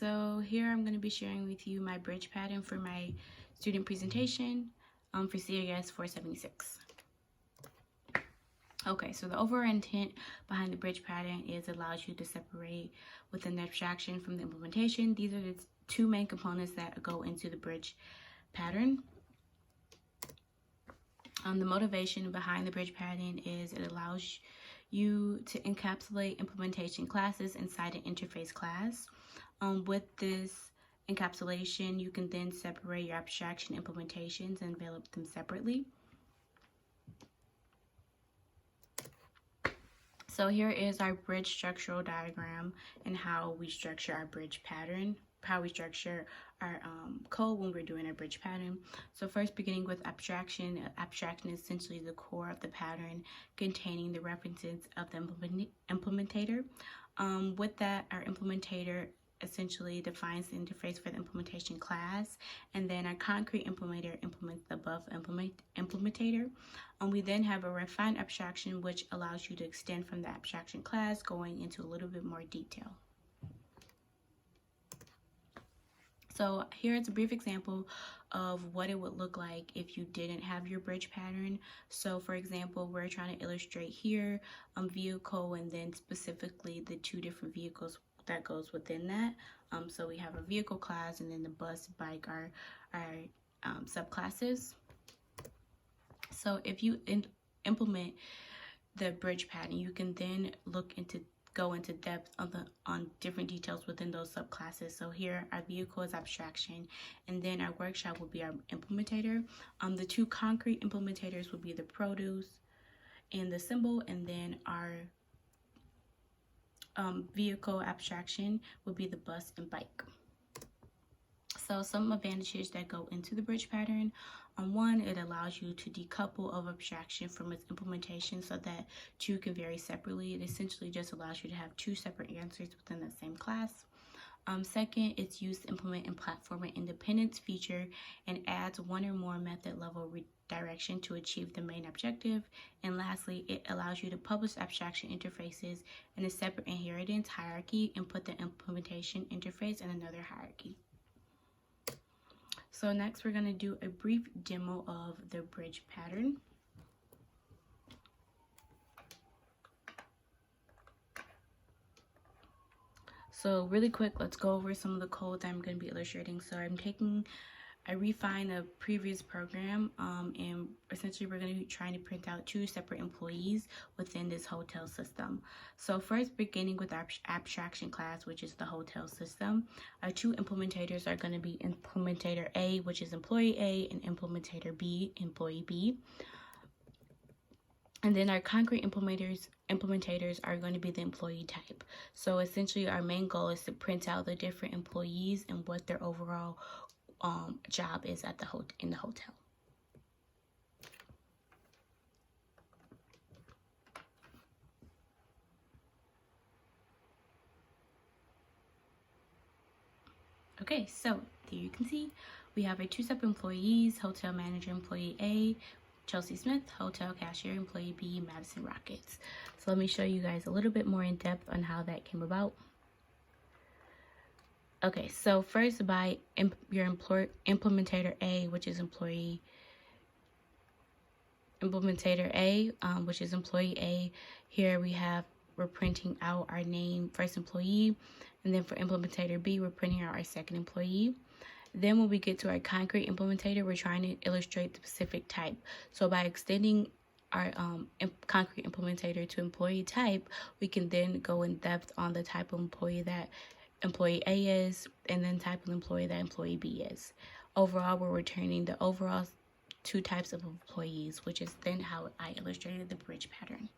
so here I'm going to be sharing with you my bridge pattern for my student presentation for CAS 476. Okay, so the overall intent behind the bridge pattern is it allows you to separate within the abstraction from the implementation. These are the two main components that go into the bridge pattern. The motivation behind the bridge pattern is it allows you to encapsulate implementation classes inside an interface class. With this encapsulation, you can then separate your abstraction implementations and develop them separately. So here is our bridge structural diagram and how we structure our bridge pattern, how we structure our code when we're doing our bridge pattern. So first, beginning with abstraction. Abstraction is essentially the core of the pattern containing the references of the implementator. With that, our implementator essentially defines the interface for the implementation class, and then our concrete implementer implements the above implementator. We then have a refined abstraction, which allows you to extend from the abstraction class, going into a little bit more detail. So here is a brief example of what it would look like if you didn't have your bridge pattern. So for example, we're trying to illustrate here vehicle, and then specifically the two different vehicles that goes within that. So we have a vehicle class, and then the bus, bike are subclasses. So if you implement the bridge pattern, you can then go into depth on different details within those subclasses. So here our vehicle is abstraction, and then our workshop will be our implementator. The two concrete implementators will be the produce and the symbol, and then our vehicle abstraction would be the bus and bike. So some advantages that go into the bridge pattern. One, it allows you to decouple of abstraction from its implementation so that two can vary separately. It essentially just allows you to have two separate answers within the same class. Second, it's used to implement in platform independence feature and adds one or more method level redirection to achieve the main objective. And lastly, it allows you to publish abstraction interfaces in a separate inheritance hierarchy and put the implementation interface in another hierarchy. So next, we're going to do a brief demo of the bridge pattern. So really quick, let's go over some of the code that I'm going to be illustrating. So I refined a previous program, and essentially we're going to be trying to print out two separate employees within this hotel system. So first, beginning with our abstraction class, which is the hotel system, our two implementators are going to be implementator A, which is employee A, and implementator B, employee B. And then our concrete implementators are going to be the employee type. So essentially our main goal is to print out the different employees and what their overall job is in the hotel. Okay, so there you can see we have our two separate employees: hotel manager employee A, CSmith, hotel cashier employee B, Madison Rockets. So let me show you guys a little bit more in depth on how that came about. Okay, so first, by your implementator A, which is employee implementator A, which is employee A, here we're printing out our name, first employee, and then for implementator B, we're printing out our second employee. Then when we get to our concrete implementator, we're trying to illustrate the specific type. So by extending our concrete implementator to employee type, we can then go in depth on the type of employee that employee A is, and then type of employee that employee B is. Overall, we're returning the overall two types of employees, which is then how I illustrated the bridge pattern.